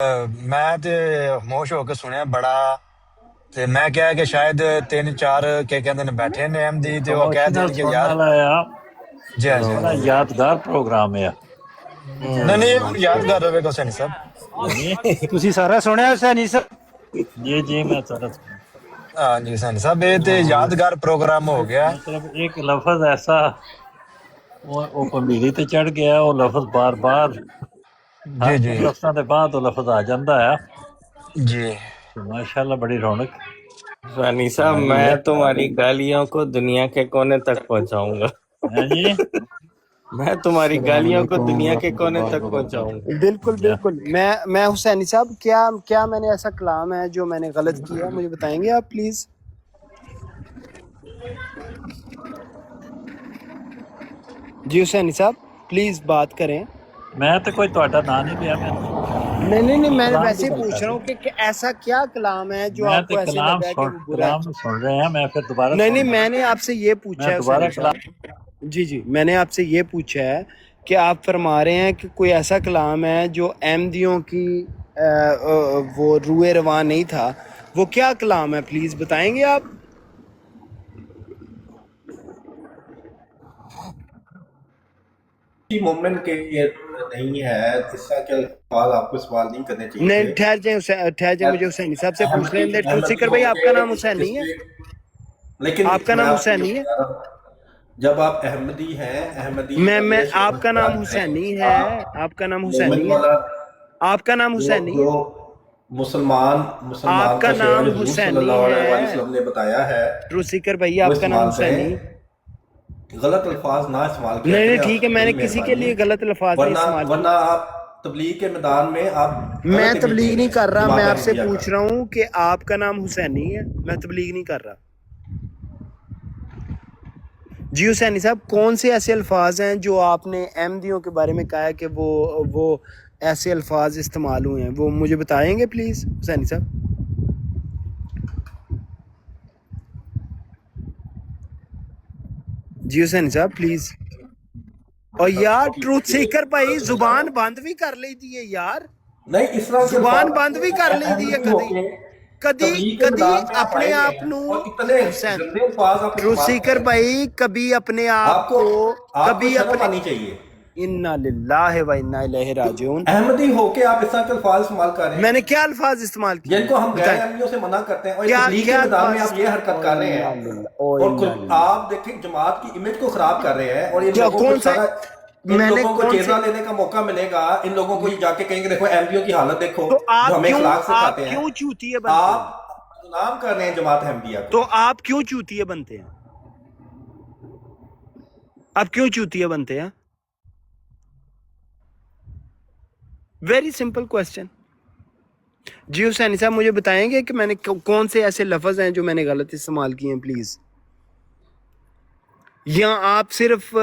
میں تے خاموش ہو کے سنیا بڑا تے میں کیا ہے کہ شاید تین چار کہ کہندے نے بیٹھے نے احمدی تے وہ کہہ پروموشنل دین کہ سننے یار والا ہے، جی ہاں جی ہاں بڑا جی یادگار پروگرام ہے۔ نہیں نہیں یادگار رہے گا حسین صاحب جی تسی سارا سنیا حسین صاحب؟ جی میں سارا سنا۔ ہاں جی حسین صاحب یہ تے یادگار پروگرام ہو گیا مطلب ایک لفظ ایسا وہ پنڈیری تے چڑھ گیا، وہ لفظ بار بار جی ہر جی کئی لفظاں دے بعد وہ لفظ آ جاندہ ہے، جی تو ماشاءاللہ بڑی رونق رانی صاحب بنا دی میں ہے۔ تمہاری گالیوں کو دنیا کے کونے تک پہنچاؤں گا۔ ہاں جی میں تمہاری السلام گالیوں کو علیکم دنیا کے ورحمۃ کونے اللہ تک پہنچاؤں گا۔ وبرکاتہ۔ بالکل یا بالکل۔ میں حسین صاحب کیا میں نے ایسا کلام ہے جو میں نے غلط کیا، مجھے بتائیں گے آپ پلیز؟ جی حسین صاحب پلیز بات کریں۔ میں تو کوئی تہاڈا نام نہیں لیا، میں نہیں یہ میں کلام ویسے کی ہی گل پوچھ کر رہا رہے ہوں ہیں۔ کہ ایسا کیا کلام ہے جو میں آپ تو کو ایسے کلام لگا ہے کہ وہ برا کلام ہے؟ سن رہے ہیں، میں پھر دوبارہ نہیں سن میں نے آپ سے یہ میں پوچھا ہے دوبارہ حسین کلام صاحب، جی میں نے آپ سے یہ پوچھا ہے کہ آپ فرما رہے ہیں کہ کوئی ایسا کلام ہے جو احمدیوں کی وہ روئے رواں نہیں تھا، وہ کیا کلام ہے پلیز بتائیں گے آپ؟ مومن کے یہ نہیں ہے، اس طرح کے سوال آپ کو سوال نہیں کرنے چاہیے نہیں تھے۔ ٹھہر جائیں مجھے حسینی صاحب سے پوچھ لیں دے۔ ٹروت احمدی سیکر ہو بھائی آپ کے کا نام اس حسین نہیں ہے؟ پہ لیکن آپ کا میں نام آپ کو حسین جو نہیں ہے؟ بتا رہا ہوں، جب آپ احمدی ہیں، احمدی میں روش کو آپ کا نام اختیار حسین کریں، نہیں ہے، آپ آپ کا نام حسین مومن نہیں ہے، والا آپ کا نام جو حسین نہیں جو ہے، آپ مسلمان کا کا شعار نام جو حضور صلی حسین نہیں اللہ علیہ وآلہ ہے۔ وسلم نے بتایا ہے ٹروت سیکر بھائی وہ آپ کا نام استعمال حسین کریں، نہیں ہے؟ غلط الفاظ نہ استعمال کیا نہیں کریں، ٹھیک آپ ہے، کی میں نے بڑی کسی کے مہربانی ہے۔ لیے غلط الفاظ نہیں استعمال ورنہ کیے۔ آپ تبلیغ کے میدان میں آپ میں غلط امیج دے تبلیغ رہے نہیں ہیں کر رہا، میں جماعت آپ سے احمدیہ کا۔ پوچھ رہا ہوں کہ آپ کا نام حسین نہیں ہے، میں تبلیغ نہیں کر رہا۔ جی حسینی صاحب کون سے ایسے الفاظ ہیں جو آپ نے احمدیوں کے بارے میں کہا ہے کہ وہ ایسے الفاظ استعمال ہوئے ہیں، وہ مجھے بتائیں گے پلیز حسینی صاحب؟ جی حسینی صاحب پلیز۔ اور یار ٹروت سیکر بھائی زبان بند بھی کر لی دی ہے یار، نہیں، اس طرح کے الفاظ زبان بند بھی کر لی دی ہے۔ احمدی ہو کدی کے کدی تبلیغ کے کدی میدان میں آپ اپنے آئے ہوئے آپ ہیں نو اور اتنے حسین گندے الفاظ آپ ٹروت استعمال کر سیکر رہے ہیں۔ بھائی کبھی اپنے آپ آپ کو کو آپ کو کبھی شرم اپنے آنی چاہیے۔ انا للہ و انا الیہ راجعون۔ احمدی ہو کے آپ اس طرح کے الفاظ استعمال کر رہے میں ہیں نے کیا الفاظ استعمال کیے جن ہیں کو ہم غیر بتائیں؟ احمدیوں سے منع کرتے ہیں، اور یہ کیا تبلیغ کے کیا میدان میں الفاظ؟ آپ یہ حرکت او کر رہے انا ہیں للہ او اور انا للہ۔ آپ دیکھیں جماعت کی امیج کو خراب کر رہے ہیں، اور ان کیا لوگوں کو کون سے؟ سارا ان میں نے لوگوں کو کون سے؟ جیزہ لینے کا موقع ملے گا، ان لوگوں کو یہ جا کے کہیں گے دیکھو احمدیوں کی حالت دیکھو تو جو ہمیں اخلاق آپ سکھاتے ہیں۔ کیوں چوتیے بنتے آپ ہیں؟ بدنام کر رہے ہیں جماعت احمدیہ کو۔ تو آپ کیوں چوتیے بنتے ہیں؟ آپ کیوں چوتیے بنتے ہیں؟ Very simple question. جی حسینی صاحب مجھے بتائیں گے کہ میں نے کون سے ایسے لفظ ہیں جو میں نے غلط استعمال کیے ہیں پلیز؟ یا آپ صرف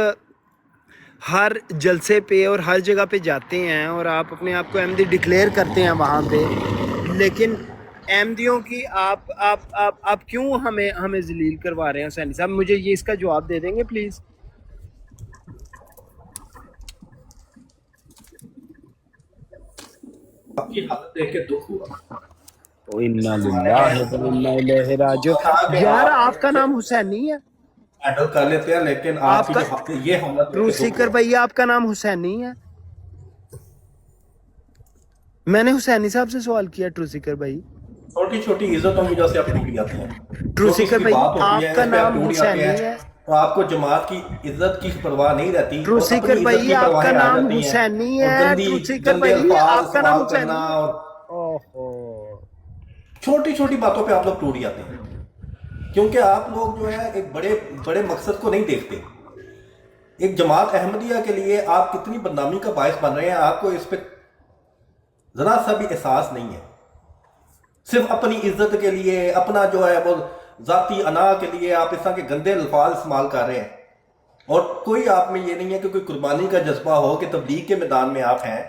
ہر جلسے پہ اور ہر جگہ پہ جاتے ہیں اور آپ اپنے آپ کو احمدی ڈکلیئر کرتے ہیں وہاں پہ، لیکن احمدیوں کی آپ کیوں ہمیں ذلیل کروا رہے ہیں حسینی صاحب؟ مجھے یہ اس کا جواب دے دیں گے پلیز؟ آپ کی حالت دیکھ کے دکھ ہوا انا ہمارے للہ ہیں، و انا الیہ ہوتا راجعون۔ تھا کہ یار آپ آپ کا نام حسین نہیں ہے؟ ہینڈل کر لیتے ہیں، لیکن آپ آپ کی کا جو یہ حالت دیکھ کے ٹروت دکھ سیکر ہوا۔ بھائی آپ کا نام حسین نہیں ہے؟ میں نے حسینی صاحب سے سوال کیا ٹروت سیکر بھائی۔ چھوٹی چھوٹی عزتوں کی وجہ سے آپ ٹوٹ جاتے ہیں، ٹروت چھوٹی سیکر سی بھائی بات ہوتی ہے آپ کا اس پہ آپ نام ٹوٹ حسین جاتے ہیں، نہیں ہے؟ اور آپ کو جماعت کی عزت کی پرواہ نہیں رہتی ٹروت اور سیکر اپنی عزت بھائی کی آپ کا پرواہیں آ نام جاتی ہیں، حسین نہیں اور ہے؟ ٹروت سیکر گندے بھائی الفاظ آپ کا نام استعمال حسین کرنا، نہیں ہے؟ اور اوہو۔ چھوٹی چھوٹی باتوں پہ آپ لوگ ٹوٹ جاتے ہیں، کیونکہ آپ لوگ جو ہے ایک بڑے بڑے مقصد کو نہیں دیکھتے۔ ایک جماعت احمدیہ کے لیے آپ کتنی بدنامی کا باعث بن رہے ہیں، آپ کو اس پہ ذرا سا بھی احساس نہیں ہے۔ صرف اپنی عزت کے لیے، اپنا جو ہے وہ ذاتی انا کے لیے آپ اس طرح کے گندے الفاظ استعمال کر رہے ہیں، اور کوئی آپ میں یہ نہیں ہے کہ کوئی قربانی کا جذبہ ہو کہ تبلیغ کے میدان میں آپ ہیں،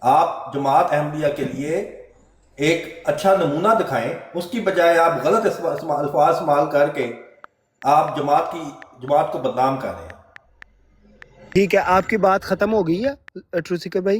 آپ جماعت احمدیہ کے لیے ایک اچھا نمونہ دکھائیں، اس کی بجائے آپ غلط الفاظ استعمال کر کے آپ جماعت کو بدنام کر رہے ہیں۔ ٹھیک ہے، آپ کی بات ختم ہو گئی ہے ٹروت سیکر بھائی؟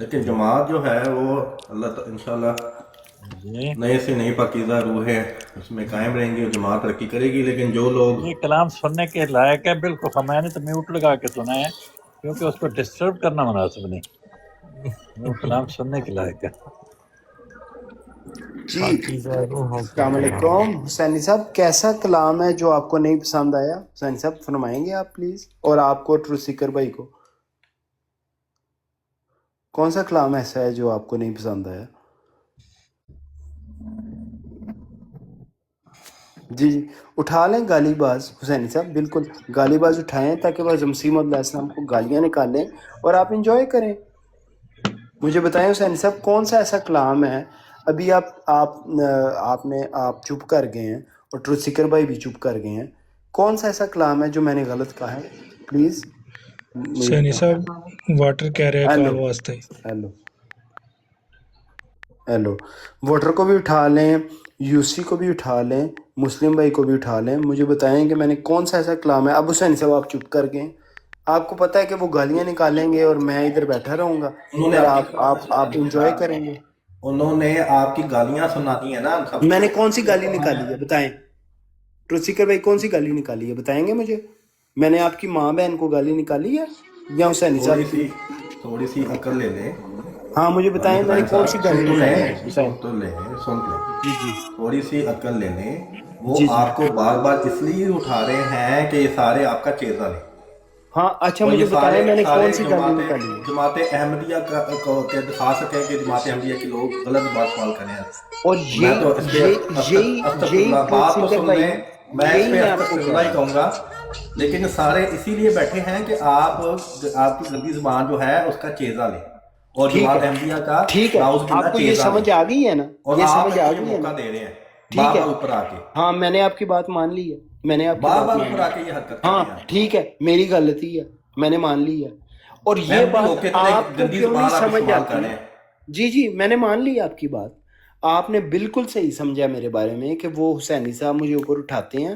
لیکن جماعت جو ہے وہ اللہ انشاءاللہ جی نئے سے نئی پاکیزہ روح ہے اس میں قائم رہیں گی اور جماعت ترقی کرے گی. لیکن جو لوگ یہ کلام سننے کے لائق ہے بالکل. میں نے تو میوٹ لگا کے سنا ہے کیونکہ اس کو ڈسٹرب کرنا مناسب نہیں. وہ کلام سننے کے لائق ہے. جی السلام علیکم حسینی صاحب، کیسا کلام ہے جو آپ کو نہیں پسند آیا؟ حسینی صاحب فرمائیں گے آپ پلیز، اور آپ کو ٹروتھ سیکر بھائی کو کون سا کلام ایسا ہے جو آپ کو نہیں پسند آیا؟ جی جی اٹھا لیں گالی باز حسینی صاحب، بالکل گالی باز اٹھائیں تاکہ وہ مسیح علیہ السلام کو گالیاں نکالیں اور آپ انجوائے کریں. مجھے بتائیں حسینی صاحب کون سا ایسا کلام ہے؟ ابھی آپ چپ کر گئے ہیں اور ٹروتھ سیکر بھائی بھی چپ کر گئے ہیں. کون سا ایسا کلام ہے جو میں نے غلط کہا ہے؟ پلیز مجھے سینی بتائیں. صاحب واٹر کہہ رہے ہیلو کال واسطے. ہیلو ہیلو ووٹر کو بھی اٹھا لیں، یوسی کو بھی اٹھا لیں، مسلم بھائی کو بھی اٹھا لیں. مجھے بتائیں کہ میں نے کون سا ایسا کلام ہے. اب حسین صاحب آپ چپ کر گئے، آپ کو پتہ ہے کہ وہ گالیاں نکالیں گے اور میں ادھر بیٹھا رہوں گا، انہوں نے پھر آپ کی گالیاں آپ سنانی انجوائے ہے، کریں گے. انہوں نے آپ کی گالیاں سنانی ہے نا سب میں کو. نے کون سی گالی نکالی ہے بتائیں؟ ٹروتھ سیکر بھائی کون سی گالی نکالی ہے بتائیں گے مجھے؟ میں نے آپ کی ماں بہن کو گالی نکالی ہے یا حسین صاحب کی؟ تھوڑی سی عقل لے لیں. ہاں مجھے بتائیں میں نے حسین کون سی صاحب گالی سن تو نکالی لیں ہے حسین؟ سن لیں جی جی تھوڑی سی عقل لے لیں. وہ جی جی آپ کو بار بار اس لیے اٹھا رہے ہیں کہ یہ سارے آپ کا چیزہ لیں. ہاں اچھا اور مجھے یہ بتائیں میں نے سارے کون سی گالی نکالی ہے؟ جماعت احمدیہ کو دکھا سکیں کہ جماعت احمدیہ کے لوگ غلط بات استعمال کریں. اور میں تو اس پہ استغفر یہی اللہ ٹروتھ بات تو سیکر سن بھائی، لیں. میں اس یہی پہ میں آپ کو استغفر کہہ اللہ ہی رہا ہوں. کہوں گا. لیکن سارے اسی لیے بیٹھے ہیں کہ آپ کی گندی زبان جو ہے اس کا چیزہ لیں اور ٹھیک جماعت ہے احمدیہ کا ٹھیک ہے، نعوذ باللہ آپ کو یہ چیزہ لیں. سمجھ آ گئی ہے نا؟ اور یہ آپ سمجھ میرے آ کو یہ گئی ہے نا؟ موقع دے رہے ہیں ٹھیک بار ہے، بار اوپر آ کے. ہاں میں نے آپ کی بات مان لی ہے، میں نے آپ کی بار بات بار مان اوپر لی. آ کے یہ حرکت کر ہاں رہے ہیں. ٹھیک ہے، میری غلطی ہے، میں نے مان لی ہے. اور یہ احمدی بات ہو کے اتنے آپ کو گندی کیوں نہیں زبان آپ سمجھ استعمال کر آتی؟ رہے ہیں. جی جی میں نے مان لی آپ کی بات. آپ نے بالکل صحیح سمجھا میرے بارے میں کہ وہ حسینی صاحب مجھے اوپر اٹھاتے ہیں،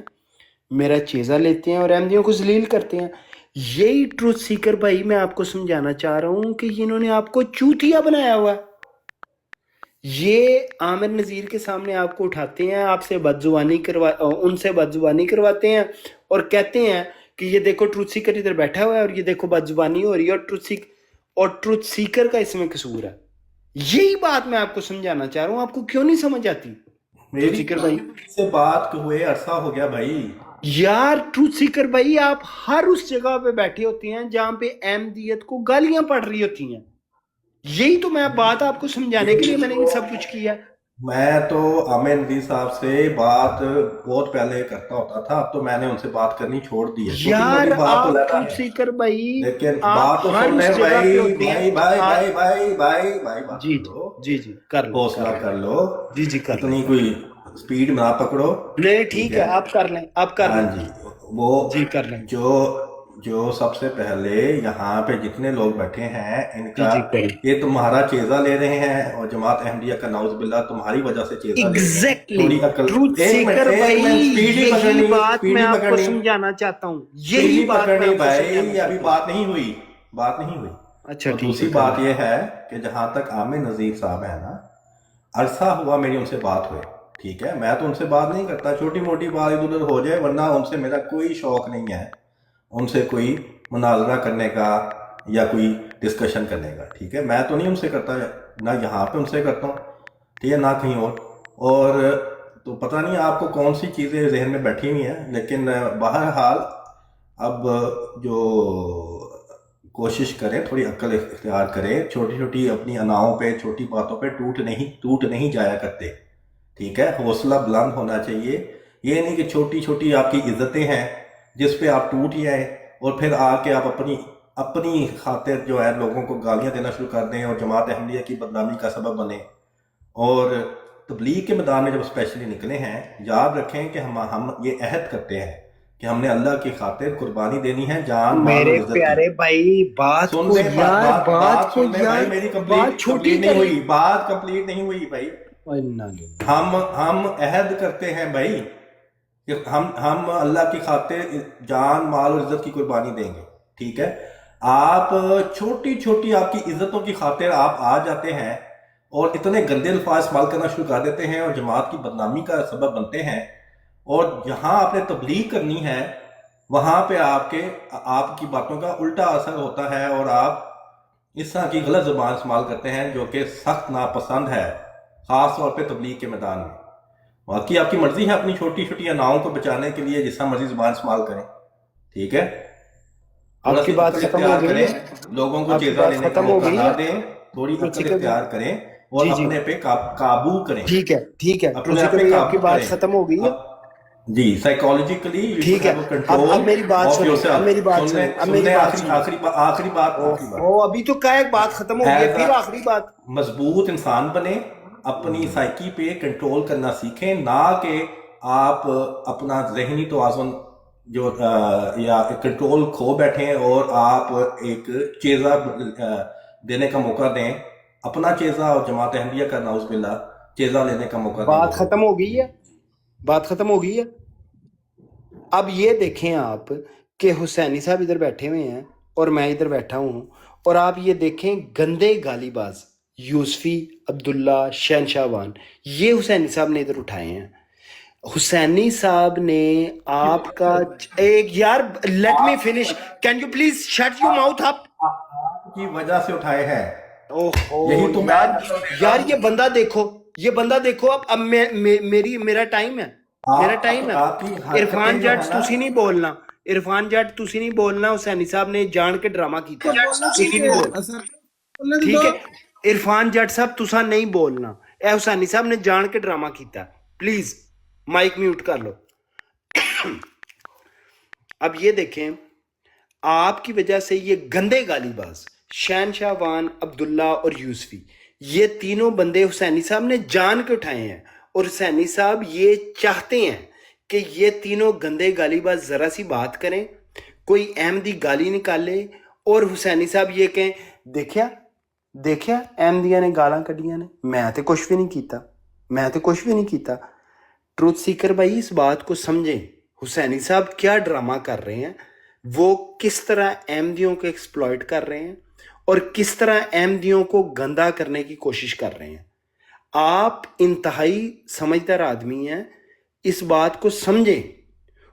میرا چیزہ لیتے ہیں اور احمدیوں کو ذلیل کرتے ہیں. یہی ٹروتھ سیکر بھائی میں آپ کو سمجھانا چاہ رہا ہوں کہ انہوں نے آپ کو چوتیا بنایا ہوا ہے. یہ عامر نذیر کے سامنے آپ کو اٹھاتے ہیں، آپ سے ان سے بد زبانی کرواتے ہیں اور کہتے ہیں کہ یہ دیکھو ٹروتھ سیکر ادھر بیٹھا ہوا ہے اور یہ دیکھو بد زبانی ہو رہی ہے اور ٹروتھ سیکر کا اس میں قصور ہے. یہی بات میں آپ کو سمجھانا چاہ رہا ہوں، آپ کو کیوں نہیں سمجھ آتی ٹروتھ میری سیکر بھائی؟ سے بات ہوئے عرصہ ہو گیا بھائی. یار ٹروتھ سیکر بھائی آپ ہر اس جگہ پہ بیٹھے ہوتے ہیں جہاں پہ احمدیت کو گالیاں پڑ رہی ہوتی ہیں. یہی تو میں بات آپ کو سمجھانے کے لیے میں نے یہ سب کچھ کیا. میں تو عامر ندی صاحب سے بات بہت پہلے کرتا ہوتا تھا، اب تو میں نے ان سے بات کرنی چھوڑ دی ہے. چھوٹی یار موٹی بات تو آپ لیتا ٹروتھ ہے سیکر بھائی، لیکن آپ بات تو ہر سن اس لیں جگہ پہ بھائی. ہوتے ہیں. بھائی بات جی کر لو، جی جی کر لیں حوصلہ کر لو. جی جی کر لیں. اتنی کوئی سپیڈ نہ پکڑو. نہیں ٹھیک ہے، آپ کر لیں، آپ کر ہاں لیں. جی. وہ جی کر لیں. جو سب سے پہلے یہاں پہ جتنے لوگ بیٹھے ہیں ان جی کا جی کریں. یہ تمہارا چیزہ لے رہے ہیں اور جماعت احمدیہ کا نعوذ باللہ تمہاری وجہ سے چیزہ لے رہے ہیں. ایگزیکٹلی تھوڑی عقل. ٹروتھ ایک سیکر منٹ بھائی، سپیڈ نہیں یہی پکڑنی، بات سپیڈ میں نہیں آپ کو پکڑنی، سمجھانا چاہتا ہوں، سپیڈ یہی نہیں بات میں پکڑنی آپ کو سمجھانا بھائی. ابھی چاہتا ہوں. بات نہیں ہوئی. اچھا اور ٹھیک ہے دوسری کر بات لیں. یہ ہے کہ جہاں تک عامر نذیر صاحب ہیں نا، عرصہ ہوا میری ان سے بات ہوئے. ٹھیک ہے، میں تو ان سے بات نہیں کرتا، چھوٹی موٹی بات ادھر ادھر ہو جائے، ورنہ ان سے میرا کوئی شوق نہیں ہے ان سے کوئی مناظرہ کرنے کا یا کوئی ڈسکشن کرنے کا. ٹھیک ہے، میں تو نہیں ان سے کرتا، نہ یہاں پہ ان سے کرتا ہوں، ٹھیک ہے، نہ کہیں اور تو پتہ نہیں آپ کو کون سی چیزیں ذہن میں بیٹھی ہوئی ہیں. لیکن بہرحال اب جو کوشش کریں، تھوڑی عقل اختیار کریں. چھوٹی چھوٹی اپنی اناؤں پہ، چھوٹی باتوں پہ ٹوٹ نہیں جایا کرتے. ٹھیک ہے، حوصلہ بلند ہونا چاہیے. یہ نہیں کہ چھوٹی چھوٹی آپ کی عزتیں ہیں جس پہ آپ ٹوٹ جائیں اور پھر آ کے آپ اپنی خاطر جو ہے لوگوں کو گالیاں دینا شروع کر دیں اور جماعت احمدیہ کی بدنامی کا سبب بنے. اور تبلیغ کے میدان میں جب اسپیشلی نکلے ہیں، یاد رکھیں کہ ہم یہ عہد کرتے ہیں کہ ہم نے اللہ کی خاطر قربانی دینی ہے، جان مال اور میرے عزت کی. پیارے بھائی بات سن کو لیں یار، بات سن لیں یار بھائی. میری بات چھوٹی کمپلیٹ نہیں کریں. ہوئی، بات کمپلیٹ نہیں ہوئی بھائی. ہم عہد کرتے ہیں بھائی کہ ہم اللہ کی خاطر جان مال اور عزت کی قربانی دیں گے. ٹھیک ہے، آپ چھوٹی چھوٹی آپ کی عزتوں کی خاطر آپ آ جاتے ہیں اور اتنے گندے الفاظ استعمال کرنا شروع کر دیتے ہیں اور جماعت کی بدنامی کا سبب بنتے ہیں، اور جہاں آپ نے تبلیغ کرنی ہے وہاں پہ آپ کی باتوں کا الٹا اثر ہوتا ہے اور آپ اس طرح کی غلط زبان استعمال کرتے ہیں جو کہ سخت ناپسند ہے، خاص طور پہ تبلیغ کے میدان میں۔ باقی آپ کی مرضی ہے اپنی چھوٹی چھوٹی اناؤں کو بچانے کے لیے جس طرح مرضی زبان استعمال کریں، ٹھیک ہے؟ تھوڑا آپ کی سی بات عقل ختم ہو اختیار گئی کریں، ہے؟ لوگوں کو آپ کی جیزہ بات لینے کا ختم ہو موقع گئی نہ ہے؟ دیں، تھوڑی عقل ٹروسیکر بھائی، اختیار کریں اور جی جی، اپنے پہ قابو کریں، ٹھیک ہے ٹھیک ہے، اپنے آپ ٹروسیکر پہ بھائی آپ کی قابو بات کریں۔ ختم ہو گئی ہے؟ اب جی سائیکالوجیکلی یو شوڈ ٹھیک ہے، ہیو اے اب کنٹرول میری بات آف یور سنیں، اب میری سیلف۔ بات سن لیں سنیں، اب سن میری لیں، بات آخری سنیں۔ آخری بات آخری بات آخری بات اوہ ابھی تو کیا ایک بات ختم ہو گئی ہے، ایز اے پھر آخری بات۔ مضبوط انسان بنے، اپنی سائیکی پہ کنٹرول کرنا سیکھیں، نہ کہ آپ اپنا ذہنی توازن جو یا کنٹرول کھو بیٹھیں اور آپ ایک چیزہ دینے کا موقع دیں، اپنا چیزہ اور جماعت احمدیہ کا نعوذ باللہ چیزہ لینے کا موقع دیں بات لوگوں ختم کو۔ ہو گئی ہے، بات ختم ہو گئی ہے۔ اب یہ دیکھیں آپ کہ حسینی صاحب ادھر بیٹھے ہوئے ہیں اور میں ادھر بیٹھا ہوں، اور آپ یہ دیکھیں گندے گالی باز یوسفی، عبداللہ، شہنشاہ وان، یہ حسینی صاحب نے ادھر اٹھائے ہیں۔ حسینی صاحب نے آپ کا ایک یار let me finish, can you please shut your mouth up? کی وجہ سے اٹھائے ہیں، اوہو یہی تو میں یار یہ بندہ دیکھو، یہ بندہ دیکھو، اب میرا ٹائم ہے، میرا ٹائم ہے۔ آپ کی حرکتیں عرفان جو جٹ ہے نا، تسی نہیں بولنا، عرفان جٹ تسی نہیں بولنا، حسینی صاحب نے جان کے ڈرامہ کیتا ہے، تسی نہیں بولنا، ٹھیک ہے؟ عرفان جٹ صاحب تسا نہیں بولنا، اے حسینی صاحب نے جان کے ڈرامہ کیتا ہے، پلیز مائک میوٹ کر لو۔ اب یہ دیکھیں آپ کی وجہ سے یہ گندے گالی باز شہنشاہ وان، عبداللہ اور یوسفی، یہ تینوں بندے حسینی صاحب نے جان کے اٹھائے ہیں، اور حسینی صاحب یہ چاہتے ہیں کہ یہ تینوں گندے گالی باز ذرا سی بات کریں، کوئی احمدی گالی نکالے اور حسینی صاحب یہ کہیں دیکھیا احمدیاں نے گالاں کڈیاں نے، میں تے کچھ بھی نہیں کیتا، میں تے کچھ بھی نہیں کیتا۔ ٹروتھ سیکر بھائی اس بات کو سمجھیں، حسینی صاحب کیا ڈرامہ کر رہے ہیں، وہ کس طرح احمدیوں کو ایکسپلائٹ کر رہے ہیں اور کس طرح احمدیوں کو گندا کرنے کی کوشش کر رہے ہیں۔ آپ انتہائی سمجھدار آدمی ہیں، اس بات کو سمجھیں۔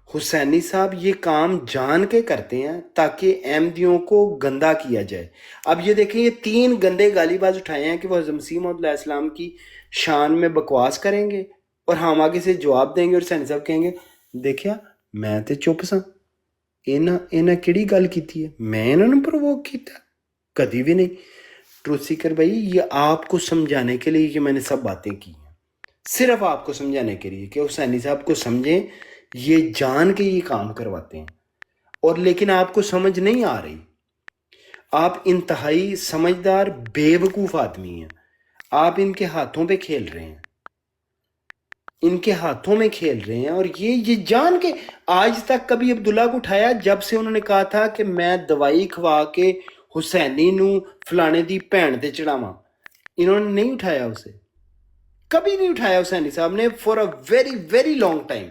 حسینی صاحب یہ کام جان کے کرتے ہیں تاکہ احمدیوں کو گندا کیا جائے۔ اب یہ دیکھیں یہ تین گندے گالی باز اٹھائے ہیں کہ وہ حضرت مسیح موعود علیہ السلام کی شان میں بکواس کریں گے اور ہم آگے سے جواب دیں گے، اور حسینی صاحب کہیں گے دیکھیا میں تے چپ سا، انہاں کیڑی گل کیتی ہے، میں انہوں نے پرووک کیتا، کدی بھی نہیں۔ ٹروتھ سیکر بھائی یہ آپ کو سمجھانے کے لیے کہ میں نے سب باتیں کی ہیں، صرف آپ کو سمجھانے کے لیے کہ حسینی صاحب کو سمجھیں، یہ جان کے یہ کام کرواتے ہیں، اور لیکن آپ کو سمجھ نہیں آ رہی۔ آپ انتہائی سمجھدار بے وقوف آدمی ہیں، آپ ان کے ہاتھوں پہ کھیل رہے ہیں، ان کے ہاتھوں میں کھیل رہے ہیں، اور یہ جان کے آج تک کبھی عبداللہ کو اٹھایا جب سے انہوں نے کہا تھا کہ میں دوائی کھوا کے حسینی نو فلانے دی بھین تے چڑھاواں، انہوں نے نہیں اٹھایا اسے، کبھی نہیں اٹھایا حسینی صاحب نے for a very very long time.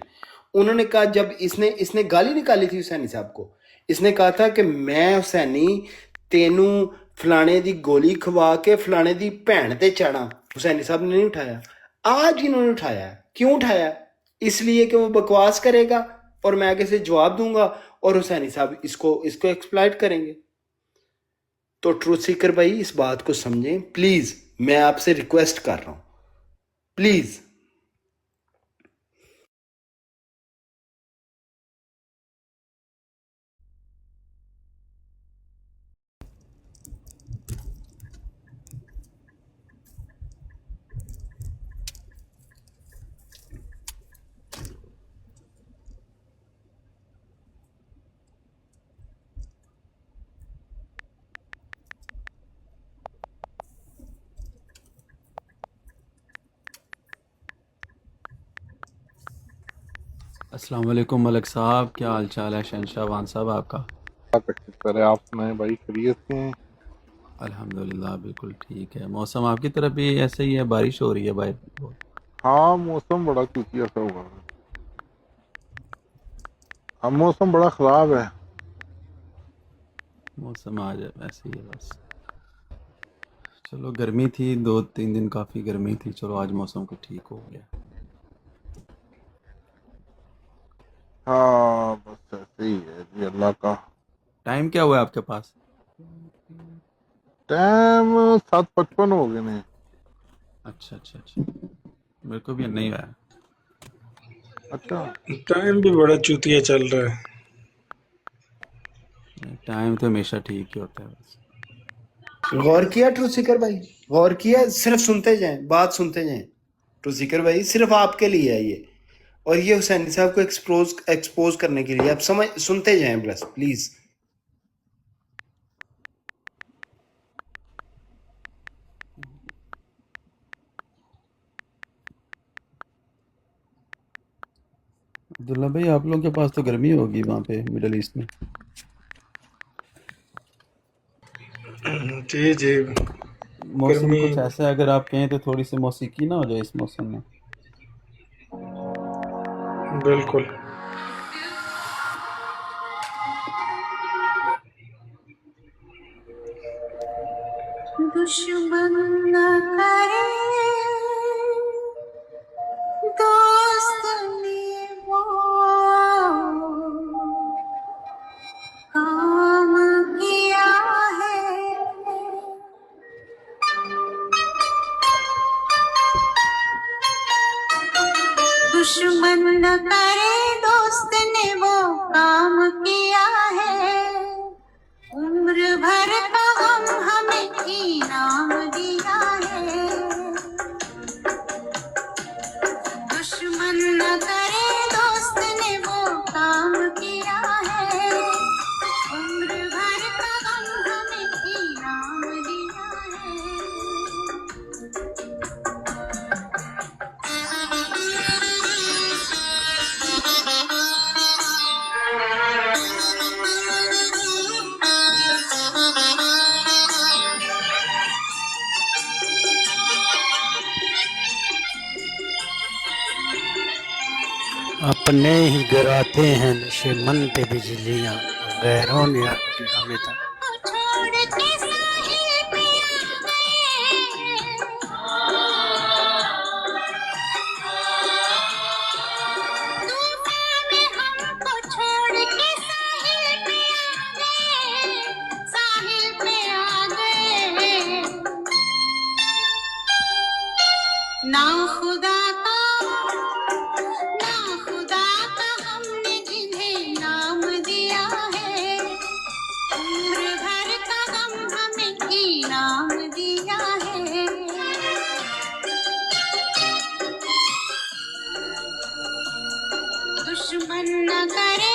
انہوں نے کہا جب اس نے گالی نکالی تھی حسینی صاحب کو، اس نے کہا تھا کہ میں حسینی تینوں فلانے دی گولی کھوا کے فلانے دی بھین تے چڑھا، حسینی صاحب نے نہیں اٹھایا۔ آج انہوں نے اٹھایا ہے، کیوں اٹھایا؟ اس لیے کہ وہ بکواس کرے گا اور میں آگے سے جواب دوں گا اور حسینی صاحب اس کو ایکسپلائٹ کریں گے۔ تو ٹروتھ سیکر بھائی اس بات کو سمجھیں پلیز، میں آپ سے ریکویسٹ کر رہا ہوں پلیز۔ السلام علیکم ملک صاحب، کیا حال چال ہے؟ شہنشاہ وان صاحب آپ کا؟ اللہ کا شکر ہے، آپ سنائیں بھائی، خیریت سے ہیں؟ الحمدللہ بالکل ٹھیک ہے۔ موسم آپ کی طرف بھی ایسے ہی ہے؟ بارش ہو رہی ہے باہر بہت؟ ہاں موسم بڑا چوتیا سا ہوا ہے، اب موسم بڑا خراب ہے۔ موسم آج ایسے ہی ہے بس. چلو گرمی تھی 2-3 دن کافی گرمی تھی, چلو آج موسم کو ٹھیک ہو گیا. ہاں بس ایسے ہی ہے جی, اللہ کا. ٹائم کیا ہوا ہے آپ کے پاس؟ ٹائم 7:55 ہو گئے نے. اچھا اچھا اچھا, میرے کو بھی نہیں ہوا ہے. اچھا ٹائم بھی بڑا چوتیا چل رہا ہے. ٹائم تو ہمیشہ ٹھیک ہی ہوتا ہے بس. غور کیا ٹرو سیکر بھائی, غور کیا, صرف سنتے جائیں, بات سنتے جائیں. ٹرو سیکر بھائی صرف آپ کے لیے ہے یہ, اور یہ حسین صاحب کو ایکسپوز کرنے کے لیے. آپ سنتے جائیں بس پلیز. عبداللہ بھائی آپ لوگوں کے پاس تو گرمی ہوگی وہاں پہ مڈل ایسٹ میں. جی جی, موسم گرمی کچھ ایسا ہے, اگر آپ کہیں تو تھوڑی سی موسیقی نہ ہو جائے اس موسم میں. بالکل. دشمن نہ کرے دوست نے وہ کام کیا ہے, دشمن نہ کرے دوست نے وہ کام کیا ہے, عمر بھر کا غم ہمیں انعام دیا ہے. دشمن نہ کرے دوست نے وہ کام کیا ہے, عمر بھر کا غم ہمیں انعام دیا ہے. اپنے ہی گراتے ہیں نشے من پہ بجلیاں, غیروں نے ہمیں تھا. چھوڑ کے ساحل پہ آ گئے, طوفان میں ہم کو چھوڑ کے ساحل پہ آ گئے, ساحل پہ آ گئے. نا خدا کا ہم نے جنہیں نام دیا ہے, عمر بھر کا غم ہمیں انعام دیا ہے. دشمن نہ کرے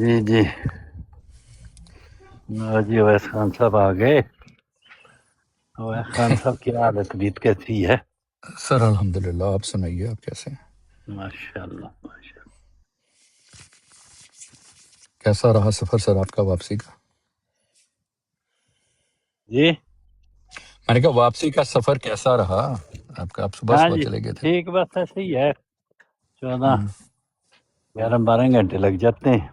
جی جی جی اویس خان صاحب آ گئے۔ اویس خان صاحب کی حالت طبیعت کیسی ہے؟ سر الحمدللہ، آپ سنائیے آپ کیسے ہیں؟ ماشاء اللہ ماشاء اللہ۔ کیسا رہا سفر سر آپ کا واپسی کا؟ جی میں نے کہا واپسی کا سفر کیسا رہا آپ کا؟ آپ صبح ہاں صبح جی چلے گئے تھے۔ ٹھیک بس ایسے ہی ہے، 14 11 12 گھنٹے لگ جاتے ہیں۔